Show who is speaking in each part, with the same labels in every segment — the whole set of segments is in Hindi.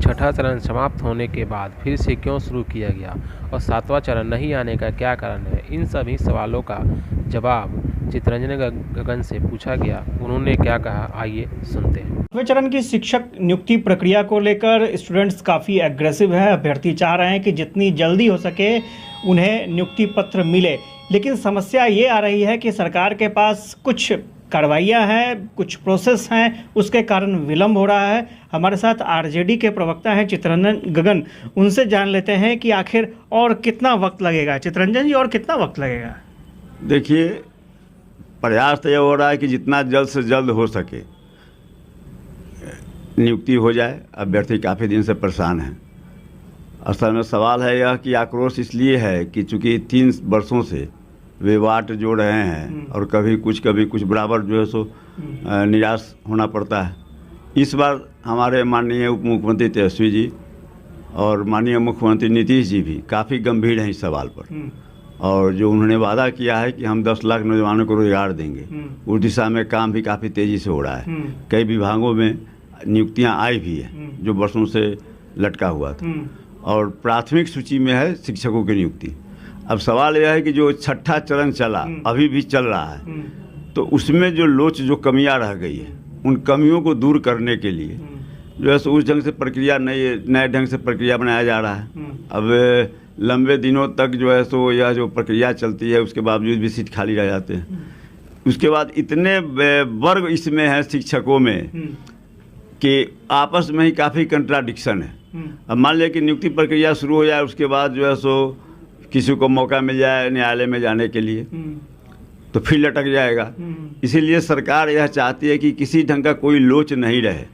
Speaker 1: छठा चरण समाप्त होने के बाद फिर से क्यों शुरू किया गया और सातवां चरण नहीं आने का क्या कारण है, इन सभी सवालों का जवाब चितरंजन गगन से पूछा गया। उन्होंने क्या कहा, आइए सुनते हैं।
Speaker 2: छठवें चरण की शिक्षक नियुक्ति प्रक्रिया को लेकर स्टूडेंट्स काफ़ी एग्रेसिव है। अभ्यर्थी चाह रहे हैं कि जितनी जल्दी हो सके उन्हें नियुक्ति पत्र मिले, लेकिन समस्या ये आ रही है कि सरकार के पास कुछ कार्रवाइयाँ हैं, कुछ प्रोसेस हैं, उसके कारण विलम्ब हो रहा है। हमारे साथ आरजेडी के प्रवक्ता हैं चितरंजन गगन, उनसे जान लेते हैं कि आखिर और कितना वक्त लगेगा। चितरंजन जी, और कितना वक्त लगेगा?
Speaker 3: देखिए, प्रयास तो यह हो रहा है कि जितना जल्द से जल्द हो सके नियुक्ति हो जाए। अभ्यर्थी काफ़ी दिन से परेशान हैं। असल में सवाल है यह कि आक्रोश इसलिए है कि चूँकि 3 वर्षों से वे वाट जोड़ रहे हैं और कभी कुछ बराबर जो है सो निराश होना पड़ता है। इस बार हमारे माननीय उप मुख्यमंत्री तेजस्वी जी और माननीय मुख्यमंत्री नीतीश जी भी काफ़ी गंभीर हैं इस सवाल पर, और जो उन्होंने वादा किया है कि हम 10 लाख नौजवानों को रोजगार देंगे, उस दिशा में काम भी काफ़ी तेज़ी से हो रहा है। कई विभागों में नियुक्तियां आई भी हैं जो वर्षों से लटका हुआ था, और प्राथमिक सूची में है शिक्षकों की नियुक्ति। अब सवाल यह है कि जो छठा चरण चला, अभी भी चल रहा है, तो उसमें जो लोच, जो कमियां रह गई है, उन कमियों को दूर करने के लिए जो है उस ढंग से प्रक्रिया नए ढंग से प्रक्रिया बनाया जा रहा है। अब लंबे दिनों तक जो है सो यह जो प्रक्रिया चलती है, उसके बावजूद भी सीट खाली रह जाते हैं। उसके बाद इतने वर्ग इसमें हैं शिक्षकों में कि आपस में ही काफ़ी कंट्राडिक्शन है। अब मान लिया कि नियुक्ति प्रक्रिया शुरू हो जाए, उसके बाद जो है सो किसी को मौका मिल जाए न्यायालय में जाने के लिए, तो फिर लटक जाएगा। इसीलिए सरकार यह चाहती है कि किसी ढंग का कोई लोच नहीं रहे।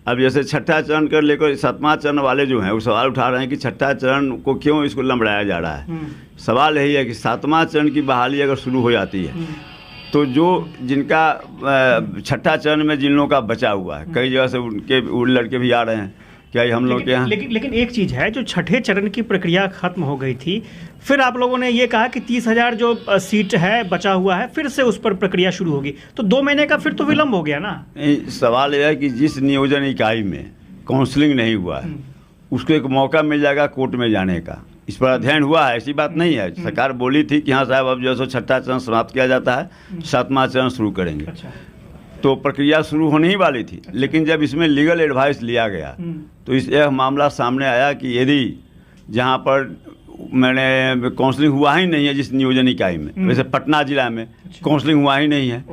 Speaker 3: अब जैसे छठा चरण कर लेकर 7वां चरण वाले जो हैं वो सवाल उठा रहे हैं कि छठा चरण को क्यों इसको लंबड़ाया जा रहा है। सवाल यही है कि 7वां चरण की बहाली अगर शुरू हो जाती है तो जो जिनका छठा चरण में जिन लोगों का बचा हुआ है, कई जगह से उनके लड़के भी आ रहे हैं क्या हम लोग के यहाँ।
Speaker 2: लेकिन एक चीज़ है, जो छठे चरण की प्रक्रिया खत्म हो गई थी, फिर आप लोगों ने ये कहा कि 30,000 जो सीट है बचा हुआ है, फिर से उस पर प्रक्रिया शुरू होगी, तो 2 महीने का फिर तो विलम्ब हो गया ना।
Speaker 3: सवाल यह है कि जिस नियोजन इकाई में काउंसलिंग नहीं हुआ है उसको एक मौका मिल जाएगा कोर्ट में जाने का। इस पर अध्ययन हुआ है, ऐसी बात नहीं है। सरकार बोली थी कि हाँ साहब, अब जो है छठा चरण समाप्त किया जाता है, 7वां चरण शुरू करेंगे। अच्छा। तो प्रक्रिया शुरू होने ही वाली थी। अच्छा। लेकिन जब इसमें लीगल एडवाइस लिया गया तो यह मामला सामने आया कि यदि जहाँ पर मैंने काउंसलिंग हुआ ही नहीं है जिस नियोजन इकाई में, वैसे पटना जिला में काउंसलिंग हुआ ही नहीं है,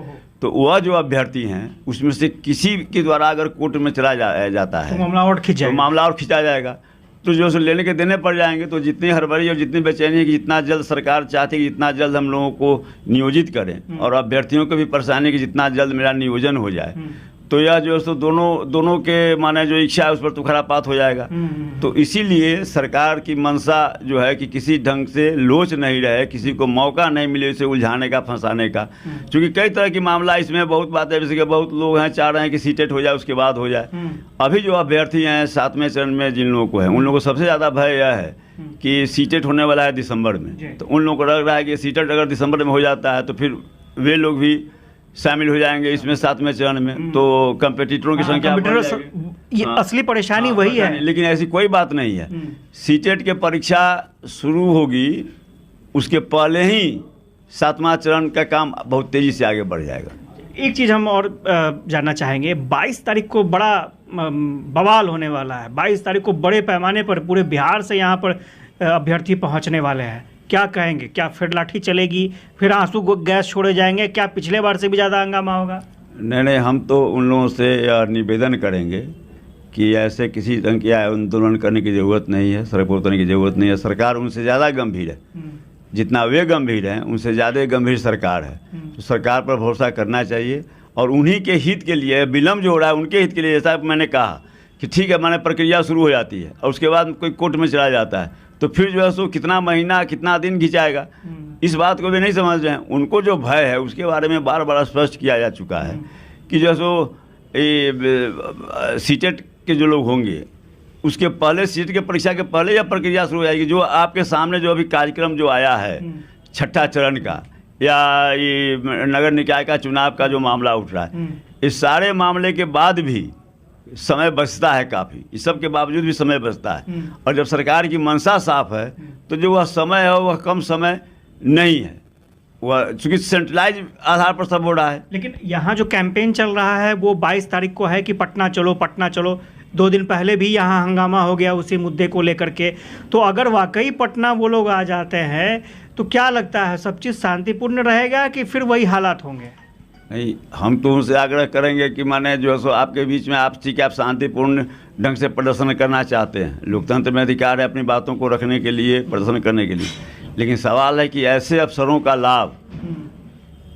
Speaker 3: तो वह जो अभ्यर्थी हैं उसमें से किसी के द्वारा अगर कोर्ट में चला जाता है तो मामला और खिंचा जाएगा, तो जो है लेने के देने पड़ जाएंगे। तो जितनी हड़बड़ी और जितनी बेचैनी है कि जितना जल्द सरकार चाहती है कि जितना जल्द हम लोगों को नियोजित करें, और अभ्यर्थियों को भी परेशानी कि जितना जल्द मेरा नियोजन हो जाए, तो यह जो है सो दोनों के माने जो इच्छा है उस पर तो खरापात हो जाएगा। तो इसीलिए सरकार की मंशा जो है कि किसी ढंग से लोच नहीं रहे, किसी को मौका नहीं मिले इसे उलझाने का, फंसाने का। क्योंकि कई तरह की मामला इसमें बहुत बात है, जैसे कि बहुत लोग हैं चाह रहे हैं कि सीटेट हो जाए उसके बाद हो जाए। अभी जो अभ्यर्थी हैं 7वें चरण में जिन लोगों को है, उन लोगों को सबसे ज़्यादा भय यह है कि सीटेट होने वाला है दिसंबर में, तो उन लोगों को लग रहा है कि सीटेट अगर दिसंबर में हो जाता है तो फिर वे लोग भी शामिल हो जाएंगे इसमें 7वें चरण में, तो कंपटीटरों की संख्या
Speaker 2: ये असली परेशानी वही है।
Speaker 3: लेकिन ऐसी कोई बात नहीं है। सीटेट के परीक्षा शुरू होगी उसके पहले ही 7वां चरण का काम बहुत तेजी से आगे बढ़ जाएगा।
Speaker 2: एक चीज़ हम और जानना चाहेंगे, 22 तारीख को बड़ा बवाल होने वाला है। 22 तारीख को बड़े पैमाने पर पूरे बिहार से यहाँ पर अभ्यर्थी पहुँचने वाले हैं। क्या कहेंगे, क्या फिर लाठी चलेगी, फिर आंसू गैस छोड़े जाएंगे, क्या पिछले बार से भी ज़्यादा हंगामा होगा?
Speaker 3: नहीं, हम तो उन लोगों से निवेदन करेंगे कि ऐसे किसी ढंग के आंदोलन करने की ज़रूरत नहीं है, सड़क पर उतरने की ज़रूरत नहीं है। सरकार उनसे ज़्यादा गंभीर है, जितना वे गंभीर हैं उनसे ज़्यादा गंभीर सरकार है। तो सरकार पर भरोसा करना चाहिए, और उन्हीं के हित के लिए विलम्ब जो हो रहा है उनके हित के लिए। जैसा मैंने कहा कि ठीक है, माने प्रक्रिया शुरू हो जाती है और उसके बाद कोई कोर्ट में चला जाता है, तो फिर जो है सो कितना महीना कितना दिन खिंचाएगा, इस बात को भी नहीं समझ रहे हैं। उनको जो भय है उसके बारे में बार बार स्पष्ट किया जा चुका है कि जो है सो सीटेट के जो लोग होंगे उसके पहले, सीटेट के परीक्षा के पहले यह प्रक्रिया शुरू हो जाएगी। जो आपके सामने जो अभी कार्यक्रम जो आया है छठा चरण का, या ये नगर निकाय का चुनाव का जो मामला उठ रहा है, इस सारे मामले के बाद भी समय बचता है काफ़ी, इस सब के बावजूद भी समय बचता है। और जब सरकार की मंशा साफ है तो जो वह समय है वह कम समय नहीं है, वह चूँकि सेंट्रलाइज आधार पर सब हो रहा है।
Speaker 2: लेकिन यहाँ जो कैंपेन चल रहा है वो 22 तारीख को है कि पटना चलो पटना चलो। 2 दिन पहले भी यहाँ हंगामा हो गया उसी मुद्दे को लेकर के। तो अगर वाकई पटना वो लोग आ जाते हैं तो क्या लगता है सब चीज़ शांतिपूर्ण रहेगा कि फिर वही हालात होंगे?
Speaker 3: नहीं, हम तो उनसे आग्रह करेंगे कि माने जो है सो आपके बीच में आप ठीक है, आप शांतिपूर्ण ढंग से प्रदर्शन करना चाहते हैं, लोकतंत्र में अधिकार है अपनी बातों को रखने के लिए, प्रदर्शन करने के लिए, लेकिन सवाल है कि ऐसे अफसरों का लाभ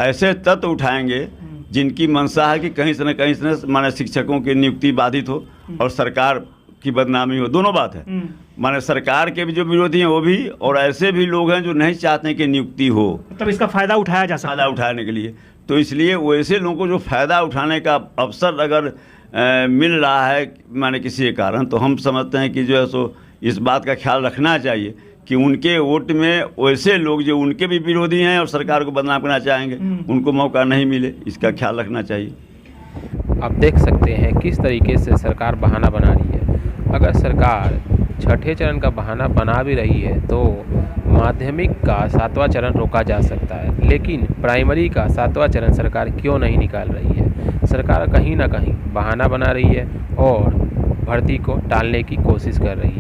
Speaker 3: ऐसे तत्व उठाएंगे जिनकी मंशा है कि कहीं से न माने शिक्षकों की नियुक्ति बाधित हो और सरकार की बदनामी हो। दोनों बात है, माने सरकार के भी जो विरोधी हैं वो भी, और ऐसे भी लोग हैं जो नहीं चाहते हैं कि नियुक्ति हो,
Speaker 2: मतलब इसका फ़ायदा उठाया जा सकता है।
Speaker 3: फ़ायदा उठाने के लिए। तो इसलिए वैसे लोगों को जो फ़ायदा उठाने का अवसर अगर मिल रहा है माने किसी के कारण, तो हम समझते हैं कि जो है सो इस बात का ख्याल रखना चाहिए कि उनके वोट में वैसे लोग जो उनके भी विरोधी हैं और सरकार को बदनाम करना चाहेंगे उनको मौका नहीं मिले, इसका ख्याल रखना चाहिए।
Speaker 1: आप देख सकते हैं किस तरीके से सरकार बहाना बना रही है। अगर सरकार छठे चरण का बहाना बना भी रही है तो माध्यमिक का 7वां चरण रोका जा सकता है, लेकिन प्राइमरी का 7वां चरण सरकार क्यों नहीं निकाल रही है? सरकार कहीं ना कहीं बहाना बना रही है और भर्ती को टालने की कोशिश कर रही है।